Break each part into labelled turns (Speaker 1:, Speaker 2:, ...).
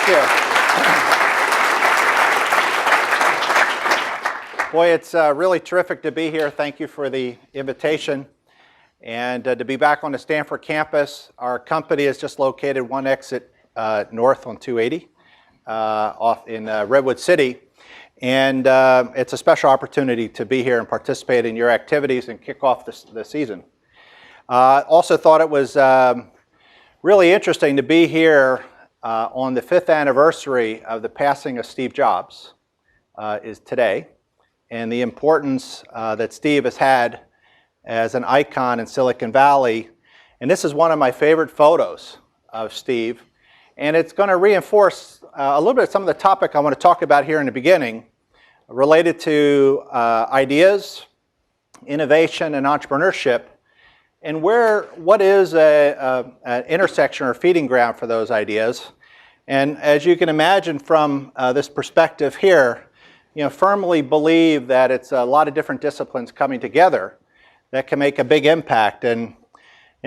Speaker 1: Thank you. Boy, it's really terrific to be here. Thank you for the invitation. And to be back on the Stanford campus. Our company is just located one exit north on 280 off in Redwood City. And it's a special opportunity to be here and participate in your activities and kick off the season. Also thought it was really interesting to be here on the 5th anniversary of the passing of Steve Jobs is today, and the importance that Steve has had as an icon in Silicon Valley. And this is one of my favorite photos of Steve, and it's going to reinforce a little bit of some of the topic I want to talk about here in the beginning related to ideas, innovation, and entrepreneurship, and what is an intersection or feeding ground for those ideas. And as you can imagine from this perspective here, firmly believe that it's a lot of different disciplines coming together that can make a big impact. And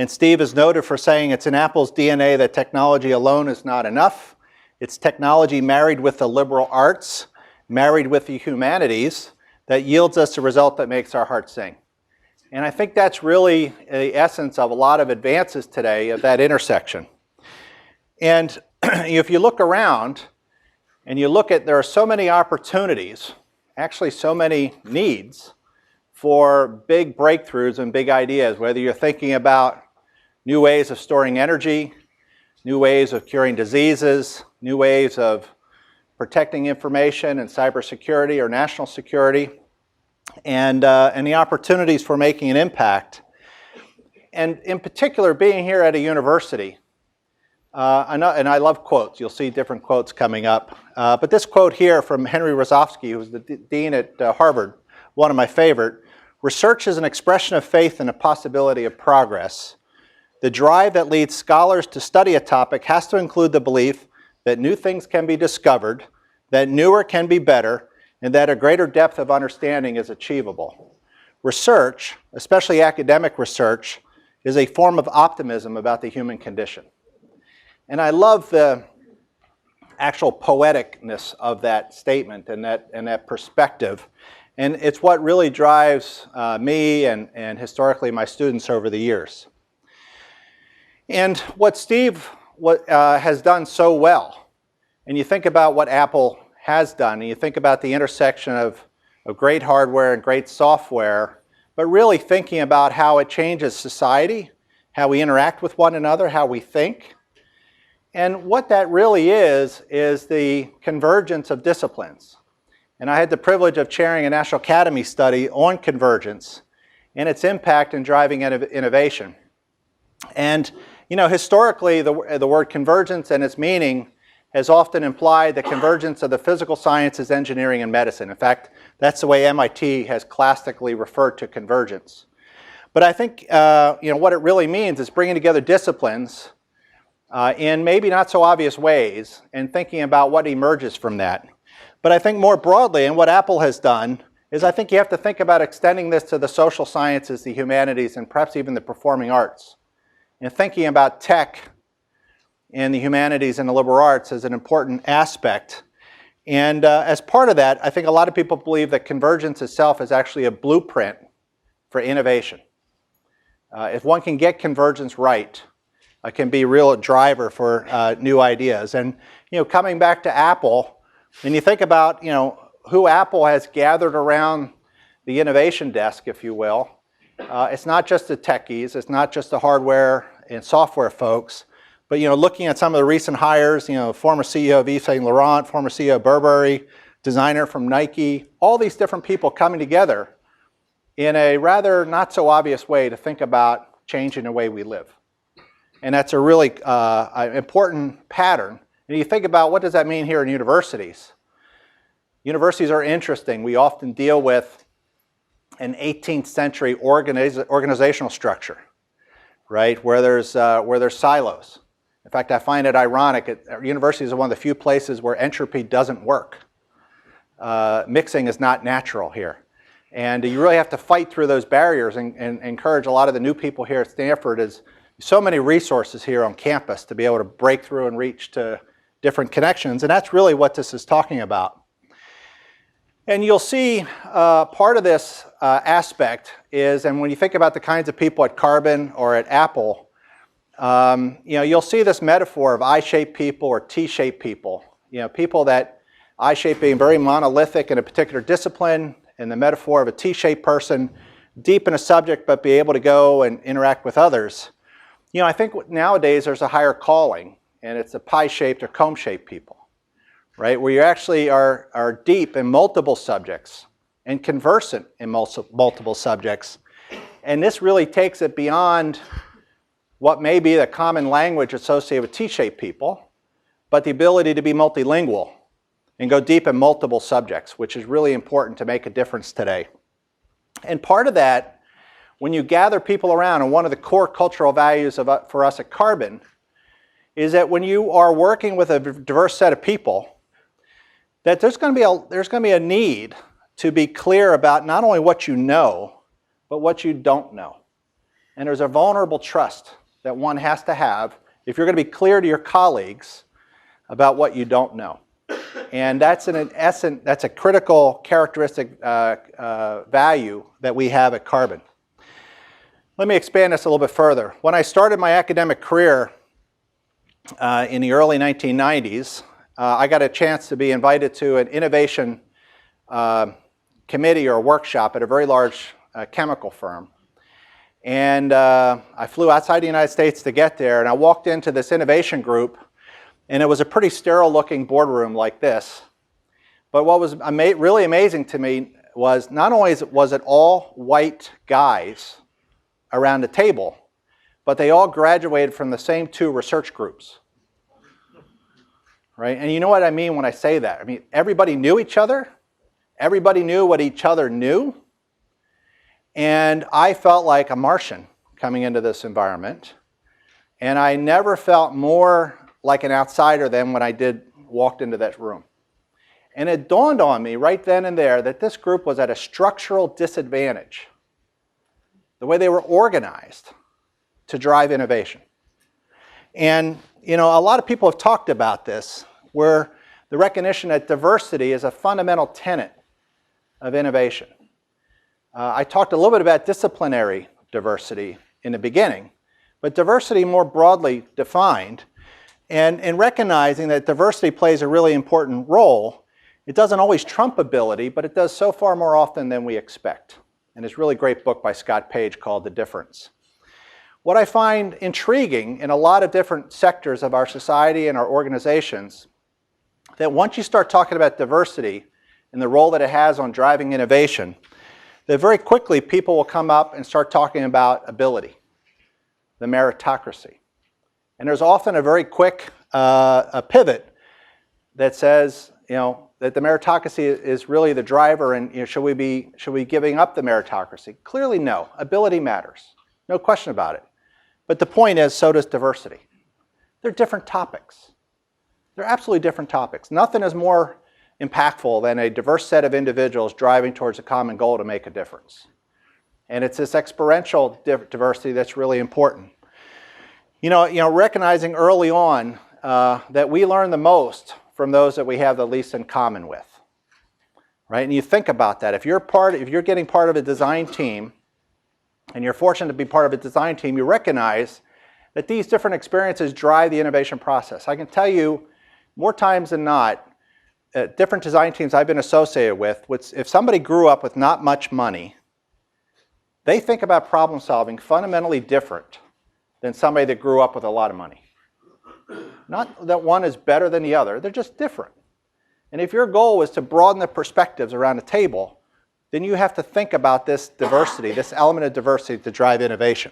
Speaker 1: Steve is noted for saying it's in Apple's DNA that technology alone is not enough. It's technology married with the liberal arts, married with the humanities, that yields us a result that makes our hearts sing. And I think that's really the essence of a lot of advances today of that intersection. And if you look around and you look at, there are so many opportunities, actually so many needs for big breakthroughs and big ideas, whether you're thinking about new ways of storing energy, new ways of curing diseases, new ways of protecting information and cybersecurity or national security, and the opportunities for making an impact. And in particular, being here at a university, and I love quotes. You'll see different quotes coming up. But this quote here from Henry Rosofsky, who's the dean at Harvard, one of my favorite: "Research is an expression of faith in the possibility of progress. The drive that leads scholars to study a topic has to include the belief that new things can be discovered, that newer can be better, and that a greater depth of understanding is achievable. Research, especially academic research, is a form of optimism about the human condition." And I love the actual poeticness of that statement and that perspective. And it's what really drives me and historically my students over the years. And what Steve has done so well, and you think about what Apple has done, and you think about the intersection of great hardware and great software, but really thinking about how it changes society, how we interact with one another, how we think. And what that really is the convergence of disciplines. And I had the privilege of chairing a National Academy study on convergence and its impact in driving innovation. And historically, the word convergence and its meaning has often implied the convergence of the physical sciences, engineering, and medicine. In fact, that's the way MIT has classically referred to convergence. But I think what it really means is bringing together disciplines in maybe not so obvious ways and thinking about what emerges from that. But I think more broadly, and what Apple has done, is I think you have to think about extending this to the social sciences, the humanities, and perhaps even the performing arts. And thinking about tech and the humanities and the liberal arts as an important aspect. And as part of that, I think a lot of people believe that convergence itself is actually a blueprint for innovation. If one can get convergence right, it can be a real driver for new ideas. And coming back to Apple, when you think about who Apple has gathered around the innovation desk, if you will, it's not just the techies, it's not just the hardware and software folks, but looking at some of the recent hires, former CEO of Yves Saint Laurent, former CEO of Burberry, designer from Nike, all these different people coming together in a rather not so obvious way to think about changing the way we live. And that's a really important pattern. And you think about what does that mean here in universities. Universities are interesting. We often deal with an 18th century organizational structure, right, where there's silos. In fact, I find it ironic. Universities are one of the few places where entropy doesn't work. Mixing is not natural here. And you really have to fight through those barriers and encourage a lot of the new people here at Stanford. Is so many resources here on campus to be able to break through and reach to different connections, and that's really what this is talking about. And you'll see part of this aspect is, and when you think about the kinds of people at Carbon or at Apple, you'll see this metaphor of I-shaped people or T-shaped people. People that I-shaped being very monolithic in a particular discipline, and the metaphor of a T-shaped person, deep in a subject but be able to go and interact with others. I think nowadays there's a higher calling, and it's the pie-shaped or comb-shaped people, right? Where you actually are deep in multiple subjects and conversant in multiple subjects. And this really takes it beyond what may be the common language associated with T-shaped people, but the ability to be multilingual and go deep in multiple subjects, which is really important to make a difference today. And part of that, when you gather people around, and one of the core cultural values for us at Carbon, is that when you are working with a diverse set of people, that there's going to be a need to be clear about not only what you know, but what you don't know. And there's a vulnerable trust that one has to have if you're going to be clear to your colleagues about what you don't know. And that's in essence, that's a critical characteristic value that we have at Carbon. Let me expand this a little bit further. When I started my academic career in the early 1990s, I got a chance to be invited to an innovation committee or workshop at a very large chemical firm. And I flew outside the United States to get there, and I walked into this innovation group, and it was a pretty sterile looking boardroom like this. But what was really amazing to me was not only was it all white guys around the table, but they all graduated from the same 2 research groups. Right? And you know what I mean when I say that? I mean, everybody knew each other. Everybody knew what each other knew. And I felt like a Martian coming into this environment. And I never felt more like an outsider than when I walked into that room. And it dawned on me right then and there that this group was at a structural disadvantage, the way they were organized to drive innovation. And a lot of people have talked about this, where the recognition that diversity is a fundamental tenet of innovation. I talked a little bit about disciplinary diversity in the beginning, but diversity more broadly defined, and recognizing that diversity plays a really important role. It doesn't always trump ability, but it does so far more often than we expect. And it's a really great book by Scott Page called The Difference. What I find intriguing in a lot of different sectors of our society and our organizations, that once you start talking about diversity and the role that it has on driving innovation, that very quickly people will come up and start talking about ability, the meritocracy. And there's often a very quick a pivot that says, that the meritocracy is really the driver, and should we be giving up the meritocracy? Clearly, no. Ability matters, no question about it. But the point is, so does diversity. They're different topics. They're absolutely different topics. Nothing is more impactful than a diverse set of individuals driving towards a common goal to make a difference. And it's this experiential diversity that's really important. Recognizing early on that we learn the most from those that we have the least in common with, right? And you think about that. If you're getting part of a design team, and you're fortunate to be part of a design team, you recognize that these different experiences drive the innovation process. I can tell you, more times than not, different design teams I've been associated with, if somebody grew up with not much money, they think about problem solving fundamentally different than somebody that grew up with a lot of money. Not that one is better than the other, they're just different. And if your goal is to broaden the perspectives around the table, then you have to think about this diversity, this element of diversity to drive innovation.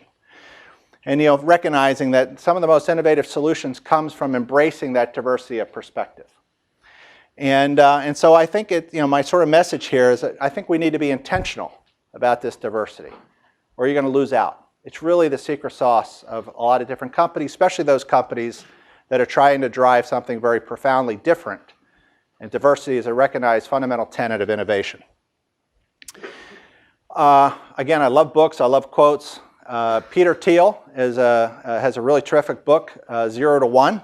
Speaker 1: And recognizing that some of the most innovative solutions comes from embracing that diversity of perspective. And so I think my sort of message here is that I think we need to be intentional about this diversity, or you're going to lose out. It's really the secret sauce of a lot of different companies, especially those companies that are trying to drive something very profoundly different. And diversity is a recognized fundamental tenet of innovation. Again, I love books. I love quotes. Peter Thiel has a really terrific book, 0 to 1.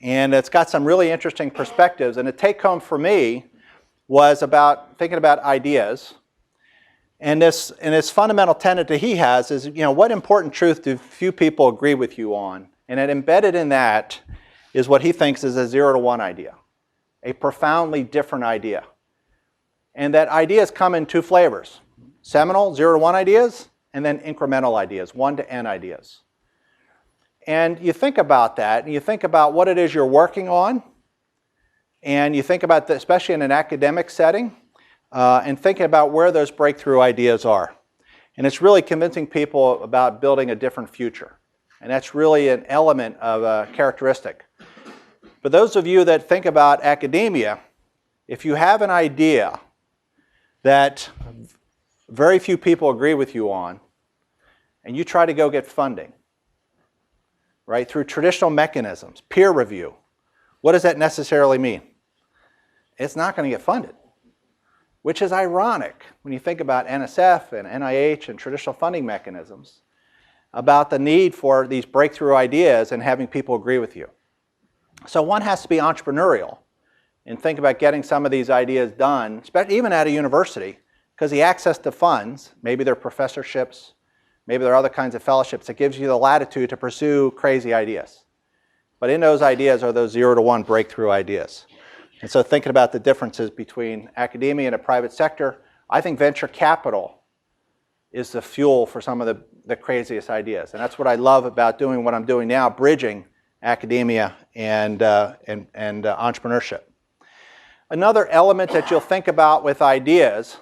Speaker 1: And it's got some really interesting perspectives. And the take home for me was about thinking about ideas. And this fundamental tenet that he has is, what important truth do few people agree with you on? And embedded in that is what he thinks is a 0 to 1 idea, a profoundly different idea. And that ideas come in 2 flavors, seminal 0 to 1 ideas, and then incremental ideas, 1 to n ideas. And you think about that, and you think about what it is you're working on, and you think about, especially in an academic setting, and thinking about where those breakthrough ideas are. And it's really convincing people about building a different future. And that's really an element of a characteristic. For those of you that think about academia, if you have an idea that very few people agree with you on, and you try to go get funding, right, through traditional mechanisms, peer review, what does that necessarily mean? It's not going to get funded, which is ironic when you think about NSF and NIH and traditional funding mechanisms about the need for these breakthrough ideas and having people agree with you. So one has to be entrepreneurial and think about getting some of these ideas done, especially even at a university, because the access to funds, maybe they're professorships, maybe there are other kinds of fellowships, that gives you the latitude to pursue crazy ideas. But in those ideas are those 0 to 1 breakthrough ideas. And so thinking about the differences between academia and the private sector, I think venture capital is the fuel for some of the craziest ideas. And that's what I love about doing what I'm doing now, bridging academia and entrepreneurship. Another element that you'll think about with ideas,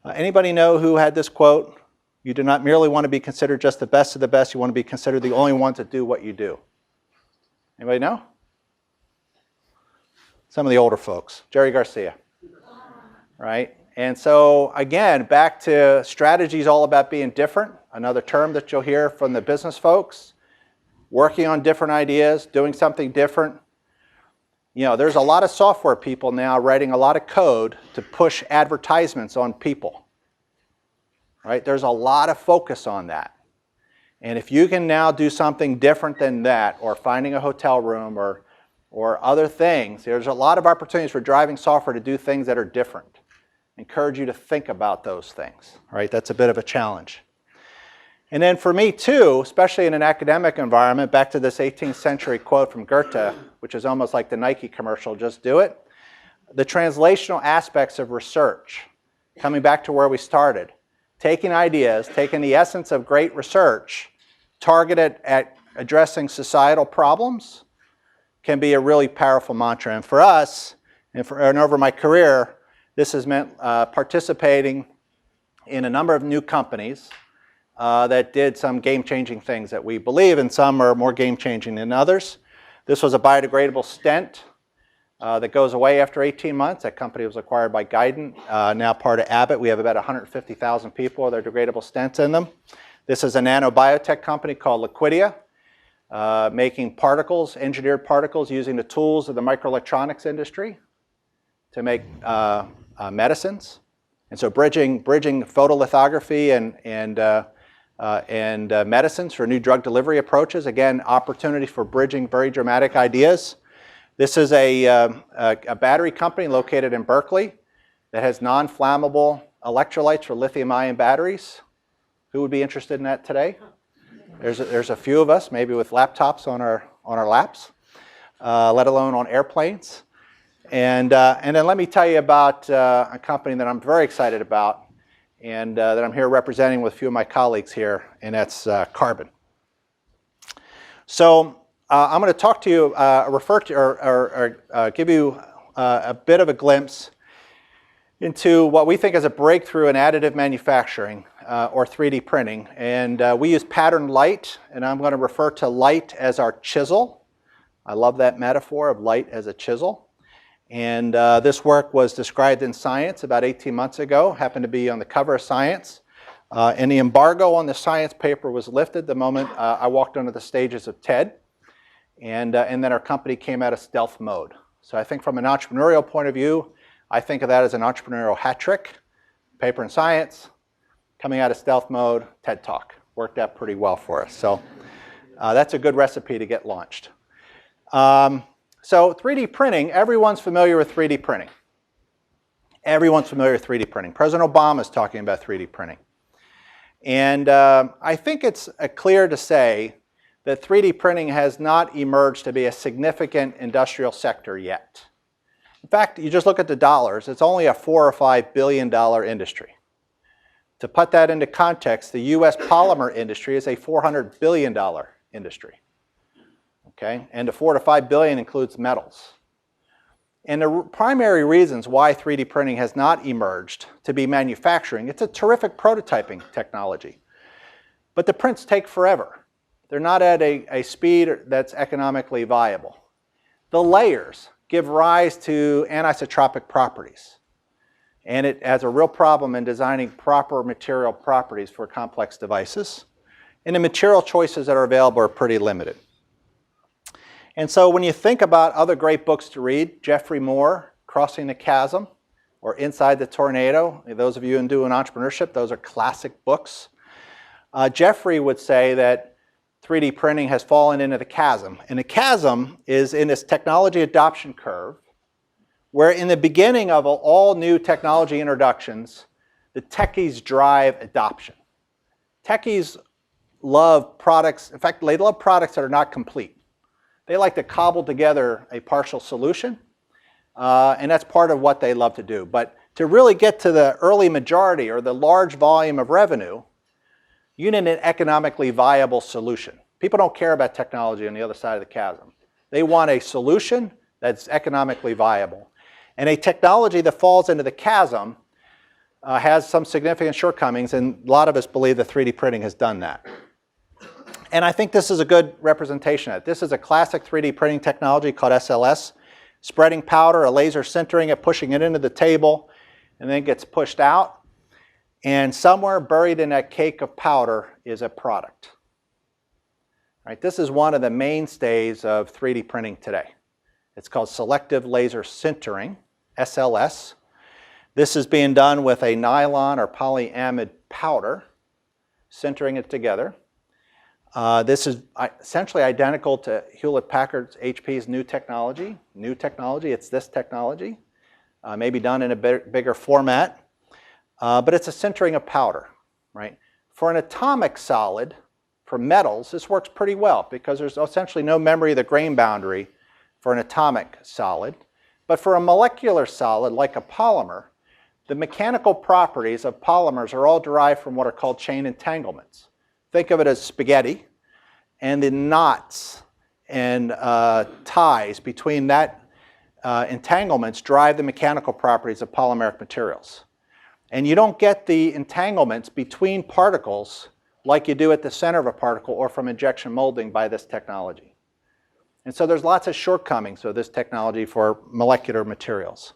Speaker 1: anybody know who had this quote? You do not merely want to be considered just the best of the best, you want to be considered the only ones that do what you do. Anybody know? Some of the older folks. Jerry Garcia, right? And so again, back to strategies all about being different, another term that you'll hear from the business folks, working on different ideas, doing something different. There's a lot of software people now writing a lot of code to push advertisements on people, right? There's a lot of focus on that. And if you can now do something different than that, or finding a hotel room or other things, there's a lot of opportunities for driving software to do things that are different. Encourage you to think about those things, right? That's a bit of a challenge. And then for me too, especially in an academic environment, back to this 18th century quote from Goethe, which is almost like the Nike commercial, just do it. The translational aspects of research, coming back to where we started, taking ideas, taking the essence of great research, targeted at addressing societal problems, can be a really powerful mantra. And for us, and over my career, this has meant participating in a number of new companies that did some game-changing things that we believe, and some are more game-changing than others. This was a biodegradable stent that goes away after 18 months. That company was acquired by Guidant, now part of Abbott. We have about 150,000 people with their degradable stents in them. This is a nanobiotech company called Liquidia, making particles, engineered particles, using the tools of the microelectronics industry to make medicines. And so bridging photolithography and medicines for new drug delivery approaches. Again, opportunity for bridging very dramatic ideas. This is a battery company located in Berkeley that has non-flammable electrolytes for lithium-ion batteries. Who would be interested in that today? There's a few of us, maybe with laptops on our laps, let alone on airplanes. And then let me tell you about a company that I'm very excited about, and that I'm here representing with a few of my colleagues here, and that's Carbon. So I'm going to talk to you, give you a bit of a glimpse into what we think is a breakthrough in additive manufacturing, or 3D printing. And we use patterned light, and I'm going to refer to light as our chisel. I love that metaphor of light as a chisel. And this work was described in Science about 18 months ago, happened to be on the cover of Science. And the embargo on the Science paper was lifted the moment I walked onto the stages of TED. And then our company came out of stealth mode. So I think from an entrepreneurial point of view, I think of that as an entrepreneurial hat trick. Paper and Science, coming out of stealth mode, TED Talk. Worked out pretty well for us. So that's a good recipe to get launched. So 3D printing, everyone's familiar with 3D printing. Everyone's familiar with 3D printing. President Obama is talking about 3D printing. And I think it's clear to say that 3D printing has not emerged to be a significant industrial sector yet. In fact, you just look at the dollars, it's only a $4 or $5 billion industry. To put that into context, the US polymer industry is a $400 billion industry. Okay? And the 4 to 5 billion includes metals. And the primary reasons why 3D printing has not emerged to be manufacturing, it's a terrific prototyping technology. But the prints take forever. They're not at a speed that's economically viable. The layers give rise to anisotropic properties. And it has a real problem in designing proper material properties for complex devices. And the material choices that are available are pretty limited. And so when you think about other great books to read, Jeffrey Moore, Crossing the Chasm, or Inside the Tornado, those of you who do entrepreneurship, those are classic books. Jeffrey would say that 3D printing has fallen into the chasm. And the chasm is in this technology adoption curve, where in the beginning of all new technology introductions, the techies drive adoption. Techies love products, in fact, they love products that are not complete. They like to cobble together a partial solution, and that's part of what they love to do. But to really get to the early majority or the large volume of revenue, you need an economically viable solution. People don't care about technology on the other side of the chasm. They want a solution that's economically viable. And a technology that falls into the chasm has some significant shortcomings, and a lot of us believe that 3D printing has done that. And I think this is a good representation of it. This is a classic 3D printing technology called SLS. Spreading powder, a laser sintering it, pushing it into the table, and then it gets pushed out. And somewhere buried in that cake of powder is a product. Right, this is one of the mainstays of 3D printing today. It's called selective laser sintering, SLS. This is being done with a nylon or polyamide powder, sintering it together. This is essentially identical to Hewlett-Packard's HP's new technology. It's this technology, maybe done in a bigger format. But it's a sintering of powder, right? For an atomic solid, for metals, this works pretty well because there's essentially no memory of the grain boundary for an atomic solid. But for a molecular solid, like a polymer, the mechanical properties of polymers are all derived from what are called chain entanglements. Think of it as spaghetti, and the knots and ties between that entanglements drive the mechanical properties of polymeric materials. And you don't get the entanglements between particles like you do at the center of a particle or from injection molding by this technology. And so there's lots of shortcomings of this technology for molecular materials.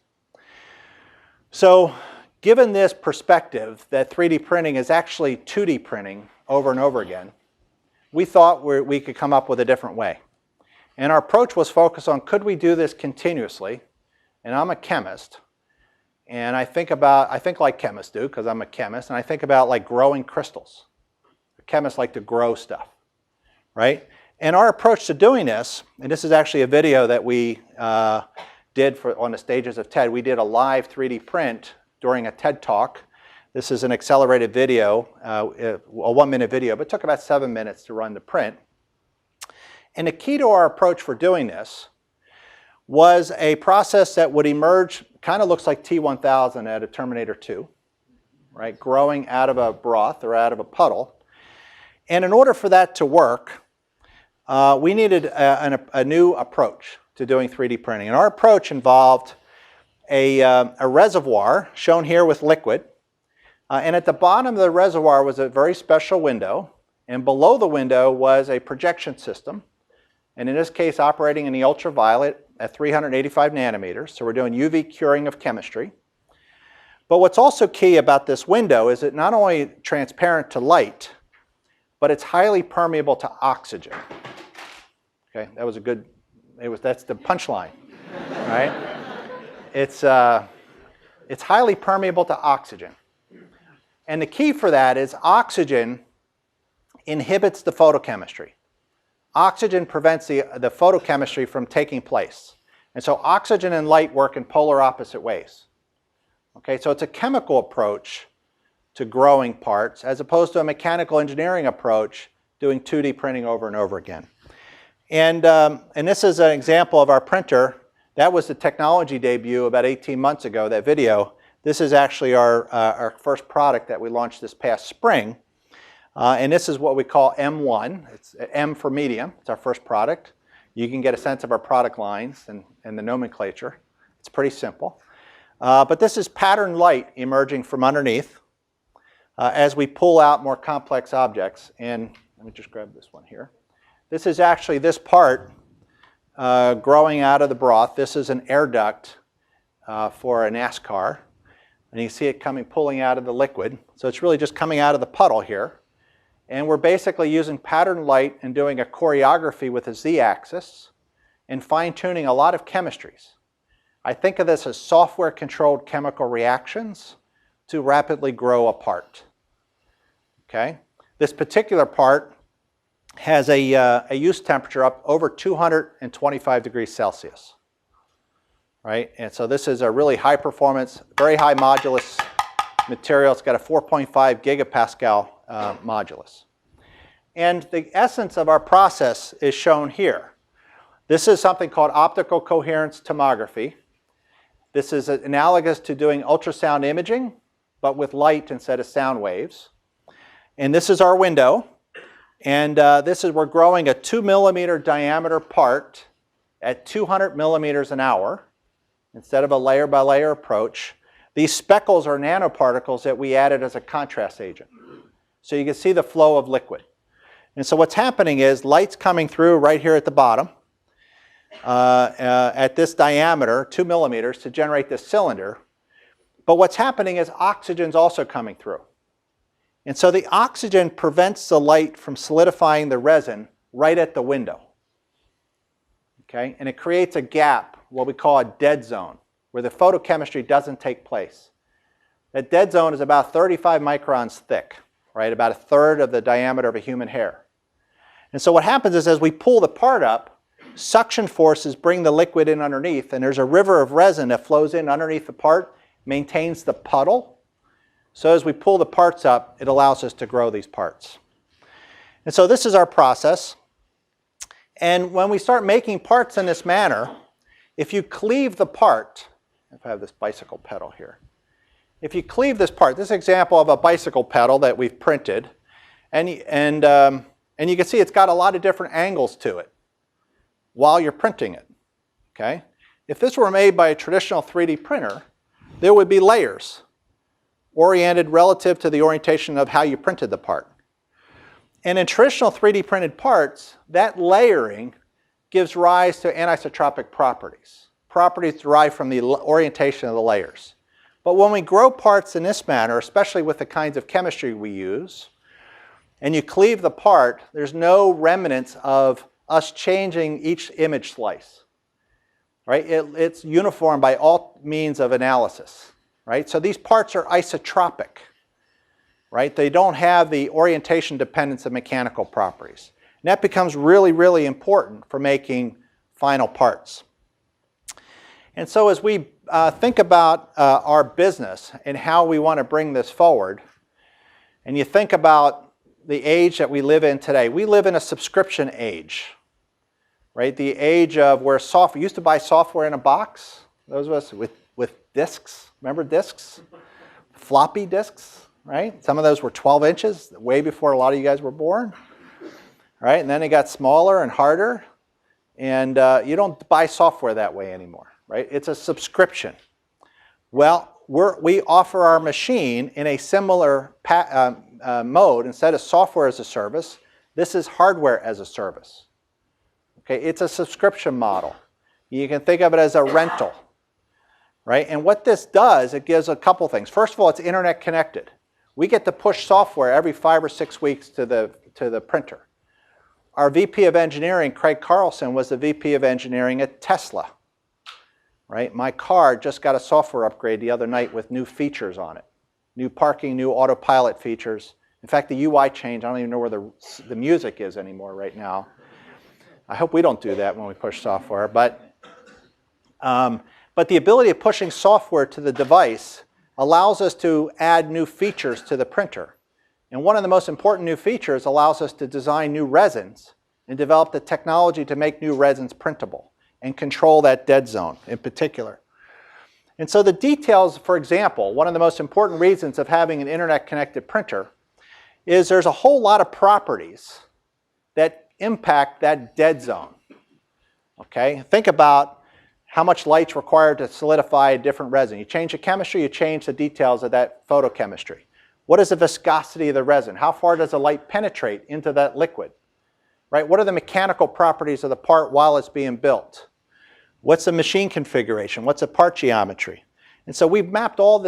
Speaker 1: So given this perspective that 3D printing is actually 2D printing over and over again, we thought we could come up with a different way. And our approach was focused on, could we do this continuously? And I'm a chemist. And I think like chemists do, because I'm a chemist, and I think about like growing crystals. Chemists like to grow stuff, right? And our approach to doing this, and this is actually a video that we did on the stages of TED. We did a live 3D print during a TED Talk. This is an accelerated video, a 1-minute video, but it took about 7 minutes to run the print. And the key to our approach for doing this was a process that would emerge, kind of looks like T-1000 at a Terminator 2, right? Growing out of a broth or out of a puddle. And in order for that to work, we needed a new approach to doing 3D printing. And our approach involved a reservoir, shown here with liquid. And at the bottom of the reservoir was a very special window. And below the window was a projection system. And in this case, operating in the ultraviolet at 385 nanometers. So we're doing UV curing of chemistry. But what's also key about this window is it not only transparent to light, but it's highly permeable to oxygen. Okay, that was a good, that's the punchline, right? It's highly permeable to oxygen. And the key for that is oxygen inhibits the photochemistry. Oxygen prevents the photochemistry from taking place. And so oxygen and light work in polar opposite ways. Okay, so it's a chemical approach to growing parts as opposed to a mechanical engineering approach doing 2D printing over and over again. And this is an example of our printer. That was the technology debut about 18 months ago, that video. This is actually our first product that we launched this past spring. And this is what we call M1. It's M for medium. It's our first product. You can get a sense of our product lines and the nomenclature. It's pretty simple. But this is patterned light emerging from underneath as we pull out more complex objects. And let me just grab this one here. This is actually this part growing out of the broth. This is an air duct for a NASCAR. And you see it pulling out of the liquid. So it's really just coming out of the puddle here. And we're basically using patterned light and doing a choreography with a z-axis and fine-tuning a lot of chemistries. I think of this as software-controlled chemical reactions to rapidly grow a part. Okay? This particular part has a use temperature up over 225 degrees Celsius. Right? And so this is a really high performance, very high modulus material. It's got a 4.5 gigapascal modulus. And the essence of our process is shown here. This is something called optical coherence tomography. This is analogous to doing ultrasound imaging, but with light instead of sound waves. And this is our window. And we're growing a 2 millimeter diameter part at 200 millimeters an hour instead of a layer by layer approach. These speckles are nanoparticles that we added as a contrast agent. So you can see the flow of liquid. And so what's happening is light's coming through right here at the bottom at this diameter, 2 millimeters, to generate this cylinder. But what's happening is oxygen's also coming through. And so the oxygen prevents the light from solidifying the resin right at the window. Okay? And it creates a gap, what we call a dead zone, where the photochemistry doesn't take place. That dead zone is about 35 microns thick, right? About a third of the diameter of a human hair. And so what happens is as we pull the part up, suction forces bring the liquid in underneath, and there's a river of resin that flows in underneath the part, maintains the puddle. So as we pull the parts up, it allows us to grow these parts. And so this is our process. And when we start making parts in this manner, if you cleave the part, if I have this bicycle pedal here, if you cleave this part, this is an example of a bicycle pedal that we've printed, and you can see it's got a lot of different angles to it while you're printing it. Okay? If this were made by a traditional 3D printer, there would be layers oriented relative to the orientation of how you printed the part. And in traditional 3D printed parts, that layering gives rise to anisotropic properties, properties derived from the orientation of the layers. But when we grow parts in this manner, especially with the kinds of chemistry we use, and you cleave the part, there's no remnants of us changing each image slice. Right? It's uniform by all means of analysis. Right? So these parts are isotropic. Right? They don't have the orientation dependence of mechanical properties. And that becomes really, really important for making final parts. And so as we think about our business and how we want to bring this forward, and you think about the age that we live in today, we live in a subscription age. Right? The age of where software, used to buy software in a box, those of us with disks, remember disks? Floppy disks, right? Some of those were 12 inches, way before a lot of you guys were born. Right? And then it got smaller and harder, and you don't buy software that way anymore. Right? It's a subscription. Well, we offer our machine in a similar mode. Instead of software as a service, this is hardware as a service. Okay? It's a subscription model. You can think of it as a rental. Right? And what this does, it gives a couple things. First of all, it's internet connected. We get to push software every 5 or 6 weeks to the printer. Our VP of engineering, Craig Carlson, was the VP of engineering at Tesla. Right? My car just got a software upgrade the other night with new features on it. New parking, new autopilot features. In fact, the UI changed. I don't even know where the music is anymore right now. I hope we don't do that when we push software. But But the ability of pushing software to the device allows us to add new features to the printer. And one of the most important new features allows us to design new resins and develop the technology to make new resins printable and control that dead zone in particular. And so the details, for example, one of the most important reasons of having an internet-connected printer is there's a whole lot of properties that impact that dead zone. Okay? Think about how much light's required to solidify a different resin. You change the chemistry, you change the details of that photochemistry. What is the viscosity of the resin? How far does the light penetrate into that liquid? Right? What are the mechanical properties of the part while it's being built? What's the machine configuration? What's the part geometry? And so we've mapped all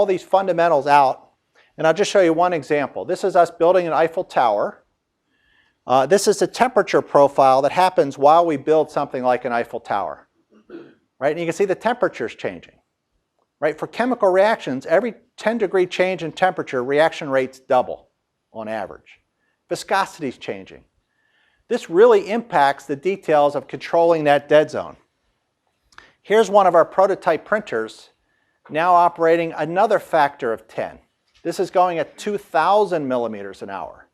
Speaker 1: these fundamentals out, and I'll just show you one example. This is us building an Eiffel Tower. This is the temperature profile that happens while we build something like an Eiffel Tower. Right? And you can see the temperature's changing. Right? For chemical reactions, every 10-degree change in temperature, reaction rates double on average. Viscosity is changing. This really impacts the details of controlling that dead zone. Here's one of our prototype printers now operating another factor of 10. This is going at 2,000 millimeters an hour.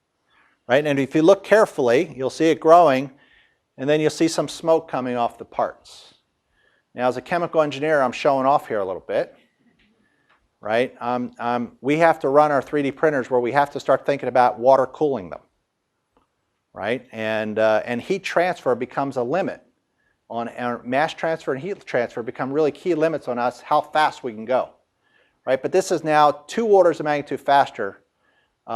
Speaker 1: Right? And if you look carefully, you'll see it growing, and then you'll see some smoke coming off the parts. Now, as a chemical engineer, I'm showing off here a little bit. Right? We have to run our 3D printers where we have to start thinking about water cooling them. Right? And heat transfer becomes a limit. On mass transfer and heat transfer become really key limits on us how fast we can go. Right? But this is now 2 orders of magnitude faster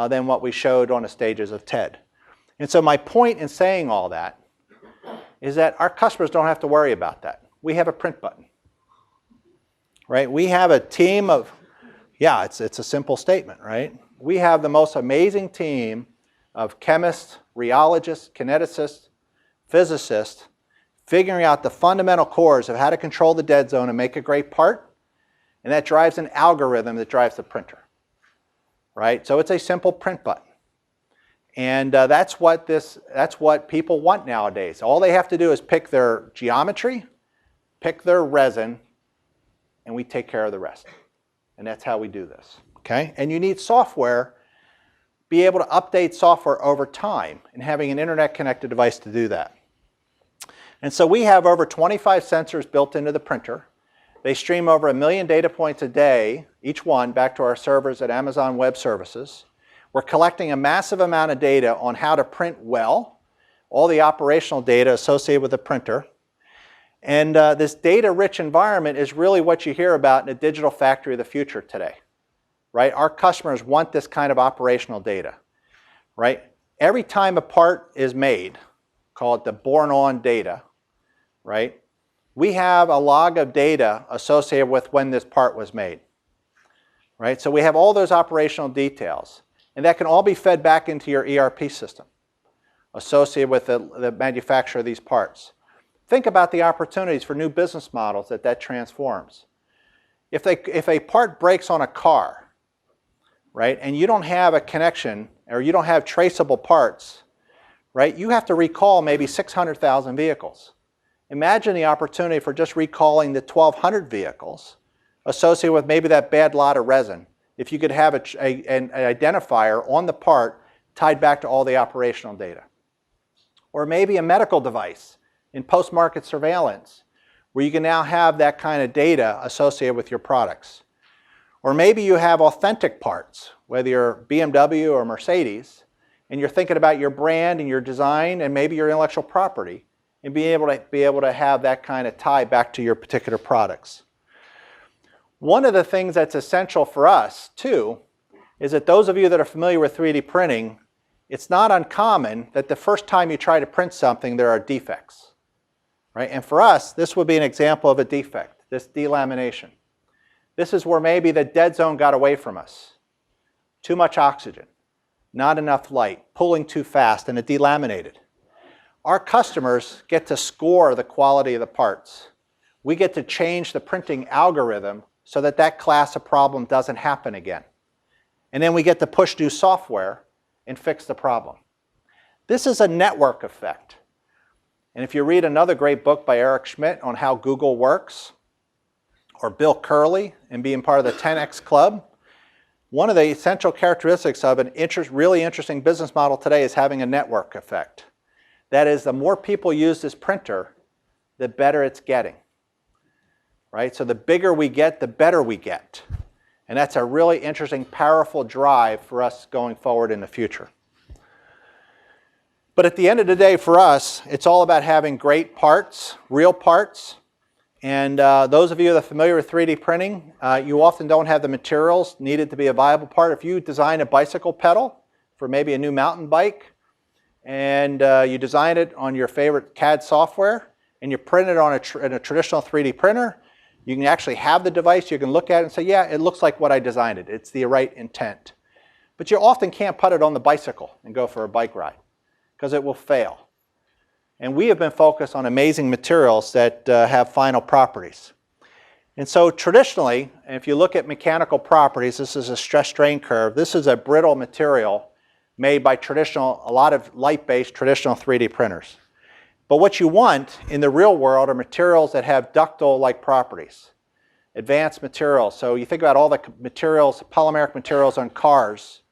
Speaker 1: than what we showed on the stages of TED. And so my point in saying all that is that our customers don't have to worry about that. We have a print button. Right? We have a team of, yeah, it's a simple statement, right? We have the most amazing team of chemists, rheologists, kineticists, physicists, figuring out the fundamental cores of how to control the dead zone and make a great part, and that drives an algorithm that drives the printer. Right? So it's a simple print button. And that's what people want nowadays. All they have to do is pick their geometry, pick their resin, and we take care of the rest. And that's how we do this. Okay? And you need software, be able to update software over time, and having an internet-connected device to do that. And so we have over 25 sensors built into the printer. They stream over 1 million data points a day, each one, back to our servers at Amazon Web Services. We're collecting a massive amount of data on how to print well, all the operational data associated with the printer. And this data-rich environment is really what you hear about in a digital factory of the future today. Right? Our customers want this kind of operational data. Right? Every time a part is made, call it the born-on data, right? We have a log of data associated with when this part was made. Right? So we have all those operational details, and that can all be fed back into your ERP system associated with the manufacture of these parts. Think about the opportunities for new business models that transforms. If a part breaks on a car, right, and you don't have a connection or you don't have traceable parts, right, you have to recall maybe 600,000 vehicles. Imagine the opportunity for just recalling the 1,200 vehicles associated with maybe that bad lot of resin. If you could have an identifier on the part tied back to all the operational data. Or maybe a medical device in post-market surveillance where you can now have that kind of data associated with your products. Or maybe you have authentic parts, whether you're BMW or Mercedes, and you're thinking about your brand and your design and maybe your intellectual property, and be able to have that kind of tie back to your particular products. One of the things that's essential for us, too, is that those of you that are familiar with 3D printing, it's not uncommon that the first time you try to print something, there are defects. Right? And for us, this would be an example of a defect, this delamination. This is where maybe the dead zone got away from us. Too much oxygen, not enough light, pulling too fast, and it delaminated. Our customers get to score the quality of the parts. We get to change the printing algorithm so that that class of problem doesn't happen again. And then we get to push new software and fix the problem. This is a network effect. And if you read another great book by Eric Schmidt on how Google works, or Bill Curley and being part of the 10X Club, one of the essential characteristics of an really interesting business model today is having a network effect. That is, the more people use this printer, the better it's getting. Right? So the bigger we get, the better we get. And that's a really interesting, powerful drive for us going forward in the future. But at the end of the day, for us, it's all about having great parts, real parts. And those of you that are familiar with 3D printing, you often don't have the materials needed to be a viable part. If you design a bicycle pedal for maybe a new mountain bike, and you design it on your favorite CAD software, and you print it on a traditional 3D printer, you can actually have the device, you can look at it and say, yeah, it looks like what I designed it. It's the right intent. But you often can't put it on the bicycle and go for a bike ride, because it will fail. And we have been focused on amazing materials that have final properties. And so traditionally, if you look at mechanical properties, this is a stress strain curve. This is a brittle material made by a lot of light-based traditional 3D printers. But what you want in the real world are materials that have ductile-like properties, advanced materials. So you think about all the materials, polymeric materials on cars,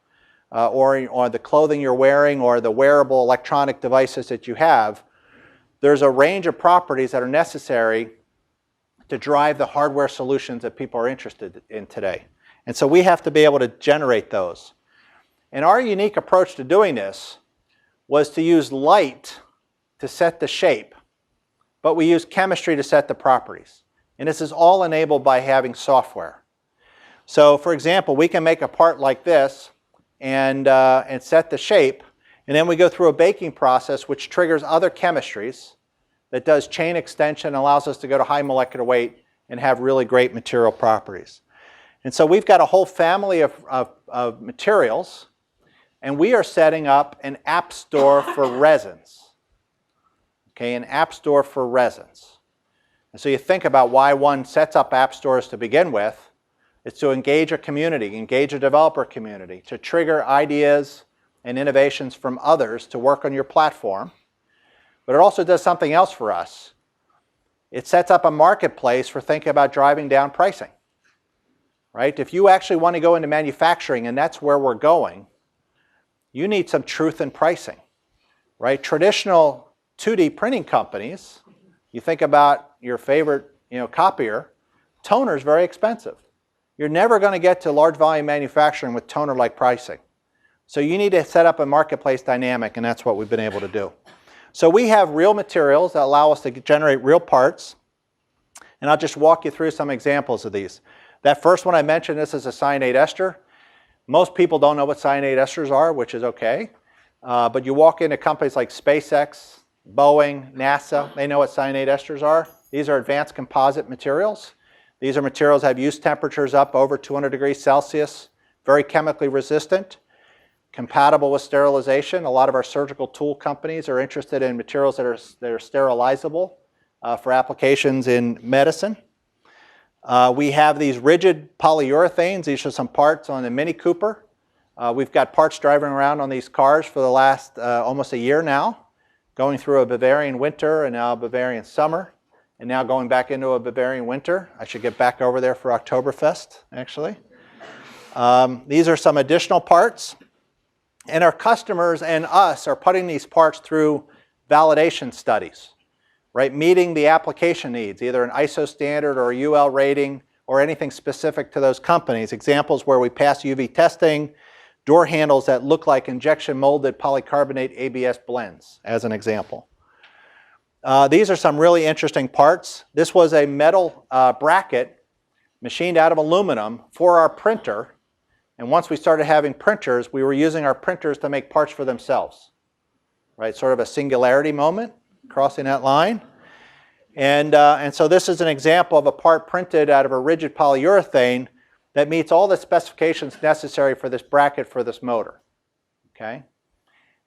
Speaker 1: or the clothing you're wearing, or the wearable electronic devices that you have. There's a range of properties that are necessary to drive the hardware solutions that people are interested in today. And so we have to be able to generate those. And our unique approach to doing this was to use light to set the shape, but we use chemistry to set the properties. And this is all enabled by having software. So for example, we can make a part like this and set the shape, and then we go through a baking process which triggers other chemistries that does chain extension, allows us to go to high molecular weight and have really great material properties. And so we've got a whole family of materials, and we are setting up an app store for resins. Okay, an app store for resins. And so you think about why one sets up app stores to begin with. It's to engage a community, engage a developer community, to trigger ideas and innovations from others to work on your platform. But it also does something else for us. It sets up a marketplace for thinking about driving down pricing. Right? If you actually want to go into manufacturing, and that's where we're going, you need some truth in pricing. Right? Traditional 2D printing companies, you think about your favorite copier, toner is very expensive. You're never going to get to large volume manufacturing with toner-like pricing. So you need to set up a marketplace dynamic, and that's what we've been able to do. So we have real materials that allow us to generate real parts, and I'll just walk you through some examples of these. That first one I mentioned, this is a cyanate ester. Most people don't know what cyanate esters are, which is okay. But you walk into companies like SpaceX, Boeing, NASA, they know what cyanate esters are. These are advanced composite materials. These are materials that have use temperatures up over 200 degrees Celsius, very chemically resistant, compatible with sterilization. A lot of our surgical tool companies are interested in materials that are sterilizable for applications in medicine. We have these rigid polyurethanes. These are some parts on the Mini Cooper. We've got parts driving around on these cars for the last almost a year now, going through a Bavarian winter and now a Bavarian summer, and now going back into a Bavarian winter. I should get back over there for Oktoberfest, actually. These are some additional parts. And our customers and us are putting these parts through validation studies, right? Meeting the application needs, either an ISO standard or a UL rating or anything specific to those companies. Examples where we pass UV testing, door handles that look like injection molded polycarbonate ABS blends, as an example. These are some really interesting parts. This was a metal bracket machined out of aluminum for our printer. And once we started having printers, we were using our printers to make parts for themselves. Right? Sort of a singularity moment, crossing that line. And so this is an example of a part printed out of a rigid polyurethane that meets all the specifications necessary for this bracket for this motor. Okay?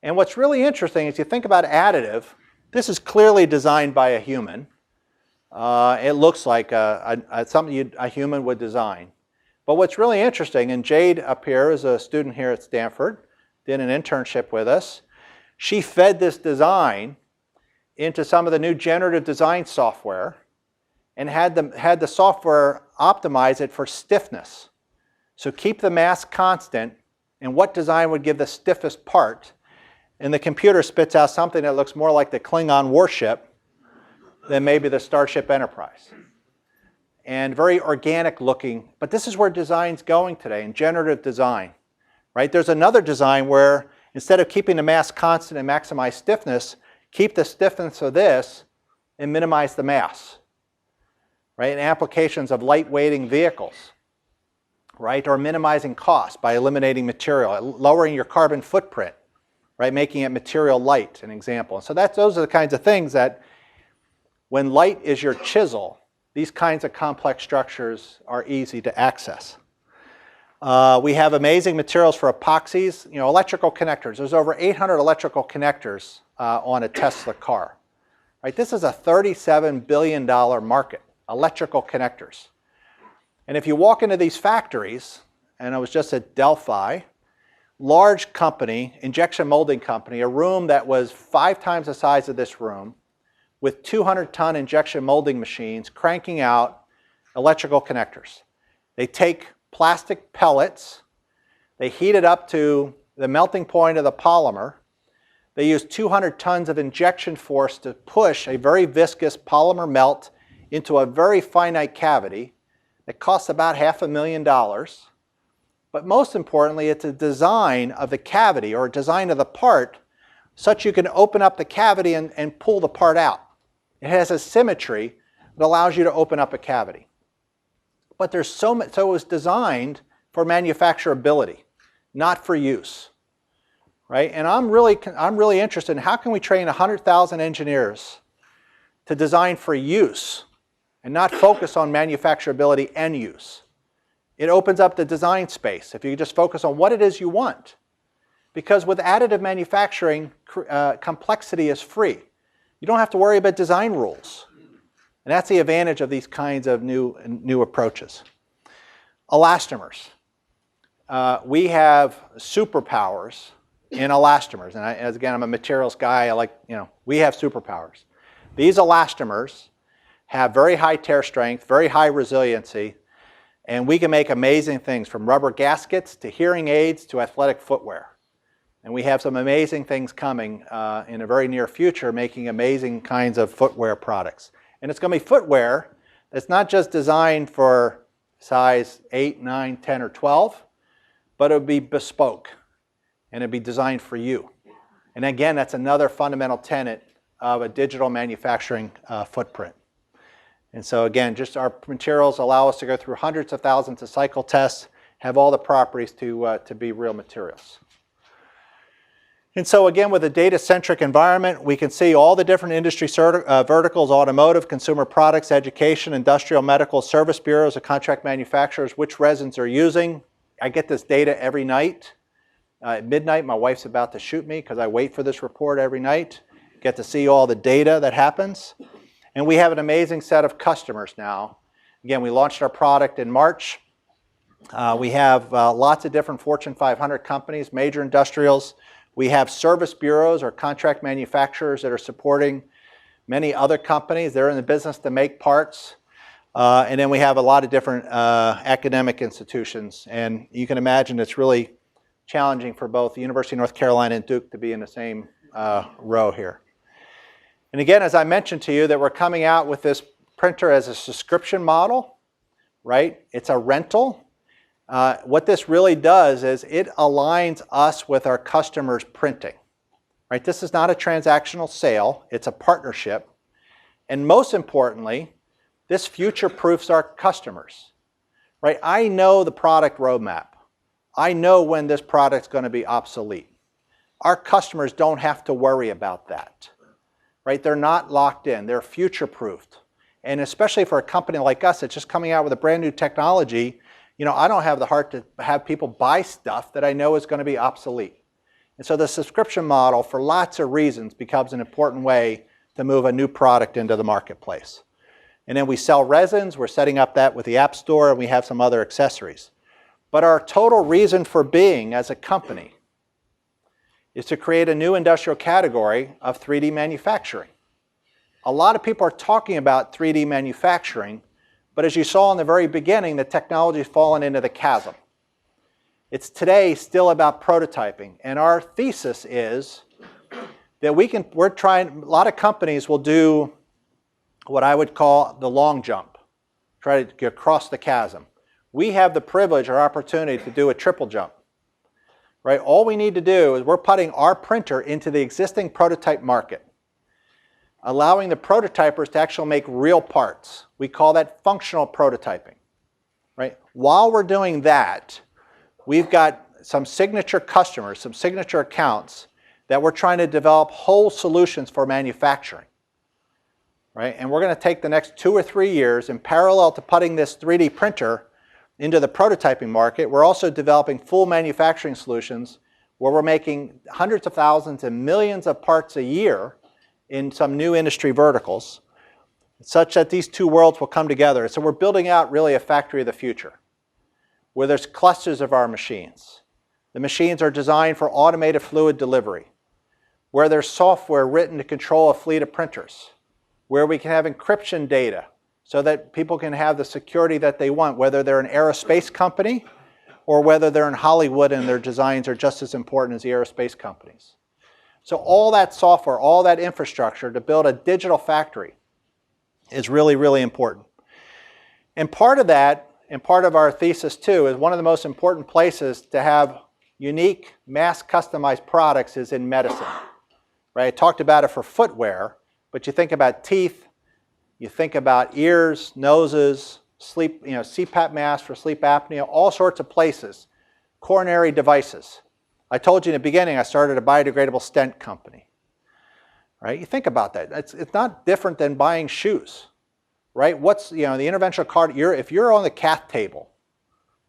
Speaker 1: And what's really interesting is you think about additive, this is clearly designed by a human. It looks like something a human would design. But what's really interesting, and Jade up here is a student here at Stanford, did an internship with us. She fed this design into some of the new generative design software and had the software optimize it for stiffness. So keep the mass constant, and what design would give the stiffest part, and the computer spits out something that looks more like the Klingon warship than maybe the Starship Enterprise. And very organic looking, but this is where design's going today, in generative design, right? There's another design where instead of keeping the mass constant and maximize stiffness, keep the stiffness of this and minimize the mass, right? And applications of lightweighting vehicles, right? Or minimizing cost by eliminating material, lowering your carbon footprint, right? Making it material light, an example. So those are the kinds of things that when light is your chisel, these kinds of complex structures are easy to access. We have amazing materials for epoxies, electrical connectors. There's over 800 electrical connectors on a Tesla car. Right? This is a $37 billion market, electrical connectors. And if you walk into these factories, and I was just at Delphi, large company, injection molding company, a room that was 5 times the size of this room, with 200-ton injection molding machines cranking out electrical connectors. They take plastic pellets, they heat it up to the melting point of the polymer. They use 200 tons of injection force to push a very viscous polymer melt into a very finite cavity that costs about $500,000. But most importantly, it's a design of the cavity or a design of the part such you can open up the cavity and pull the part out. It has a symmetry that allows you to open up a cavity. But there's so much, so it was designed for manufacturability, not for use, right? And I'm really interested in how can we train 100,000 engineers to design for use and not focus on manufacturability and use. It opens up the design space if you just focus on what it is you want. Because with additive manufacturing, complexity is free. You don't have to worry about design rules. And that's the advantage of these kinds of new approaches. Elastomers. We have superpowers in elastomers. And as again, I'm a materials guy. We have superpowers. These elastomers have very high tear strength, very high resiliency, and we can make amazing things from rubber gaskets to hearing aids to athletic footwear. And we have some amazing things coming in a very near future, making amazing kinds of footwear products. And it's going to be footwear that's not just designed for size 8, 9, 10, or 12, but it would be bespoke, and it'd be designed for you. And again, that's another fundamental tenet of a digital manufacturing footprint. And so again, just our materials allow us to go through hundreds of thousands of cycle tests, have all the properties to be real materials. And so again, with a data-centric environment, we can see all the different industry verticals: automotive, consumer products, education, industrial, medical, service bureaus, and contract manufacturers, which resins are using. I get this data every night. At midnight, my wife's about to shoot me because I wait for this report every night. Get to see all the data that happens. And we have an amazing set of customers now. Again, we launched our product in March. We have lots of different Fortune 500 companies, major industrials. We have service bureaus or contract manufacturers that are supporting many other companies. They're in the business to make parts. And then we have a lot of different academic institutions. And you can imagine it's really challenging for both the University of North Carolina and Duke to be in the same row here. And again, as I mentioned to you, that we're coming out with this printer as a subscription model, right? It's a rental. What this really does is it aligns us with our customers' printing, right? This is not a transactional sale, it's a partnership. And most importantly, this future-proofs our customers, right? I know the product roadmap. I know when this product's going to be obsolete. Our customers don't have to worry about that, right? They're not locked in, they're future-proofed. And especially for a company like us that's just coming out with a brand new technology, I don't have the heart to have people buy stuff that I know is going to be obsolete. And so the subscription model, for lots of reasons, becomes an important way to move a new product into the marketplace. And then we sell resins. We're setting up that with the App Store, and we have some other accessories. But our total reason for being as a company is to create a new industrial category of 3D manufacturing. a lot of people are talking about 3D manufacturing, but as you saw in the very beginning, the technology has fallen into the chasm. It's today still about prototyping, and our thesis is that a lot of companies will do what I would call the long jump, try to get across the chasm. We have the privilege or opportunity to do a triple jump, right? All we need to do is we're putting our printer into the existing prototype market, allowing the prototypers to actually make real parts. We call that functional prototyping, right? While we're doing that, we've got some signature customers, some signature accounts that we're trying to develop whole solutions for manufacturing, right? And we're going to take the next 2 or 3 years in parallel to putting this 3D printer into the prototyping market. We're also developing full manufacturing solutions where we're making hundreds of thousands and millions of parts a year in some new industry verticals, such that these two worlds will come together. So we're building out really a factory of the future, where there's clusters of our machines. The machines are designed for automated fluid delivery, where there's software written to control a fleet of printers, where we can have encryption data so that people can have the security that they want, whether they're an aerospace company or whether they're in Hollywood and their designs are just as important as the aerospace companies. So all that software, all that infrastructure to build a digital factory is really, really important. And part of that, and part of our thesis too, is one of the most important places to have unique, mass customized products is in medicine. Right? I talked about it for footwear, but you think about teeth, you think about ears, noses, sleep, CPAP masks for sleep apnea, all sorts of places, coronary devices. I told you in the beginning I started a biodegradable stent company. Right? You think about that. It's not different than buying shoes. Right? What's, the interventional if you're on the cath table